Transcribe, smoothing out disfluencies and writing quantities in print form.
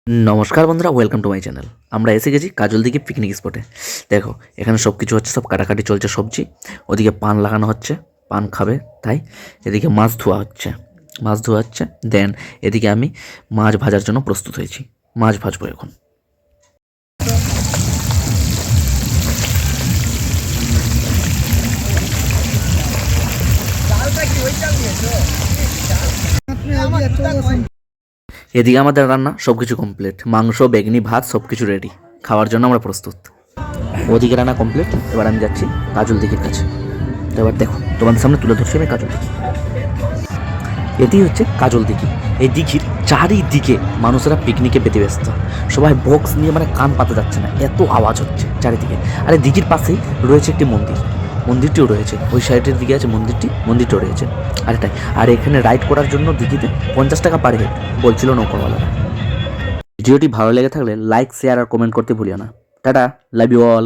নমস্কার বন্ধুরা, welcome to my channel. আমরা এসে গেছি কাজলদিঘি পিকনিক স্পটে। দেখো এখানে সব কিছু হচ্ছে, সব কাটাকাটি চলছে সবজি। ওদিকে পান লাগানো হচ্ছে, পান খাবে তাই। এদিকে মাছ ধোয়া হচ্ছে দেন এদিকে আমি মাছ ভাজার জন্য প্রস্তুত হয়েছি। মাছ ভাজবো এখন। এদিকে আমাদের রান্না সব কিছু কমপ্লিট, মাংস বেগনি ভাত সব কিছু রেডি, খাওয়ার জন্য আমরা প্রস্তুত। ওদিকে রান্না কমপ্লিট, এবার আমি যাচ্ছি কাজলদিঘির কাছে। তো এবার দেখো তোমাদের সামনে তুলে ধরছি আমি কাজলদিঘি। এটি হচ্ছে কাজলদিঘি। এই দিঘির চারিদিকে মানুষেরা পিকনিকে পেতে ব্যস্ত। সবাই বক্স নিয়ে মানে কান পাতে যাচ্ছে না, এত আওয়াজ হচ্ছে চারিদিকে। আর এই দিঘির পাশেই রয়েছে একটি মন্দিরটিও রয়েছে, ওই সাইডের দিকে আছে মন্দিরটিও রয়েছে। আর এটাই, আর এখানে রাইড করার জন্য দিঘিতে 50 টাকা পার হেড বলছিল নৌকাওয়ালারা। ভিডিওটি ভালো লেগে থাকলে লাইক, শেয়ার আর কমেন্ট করতে ভুলিও না। Tata, love you all.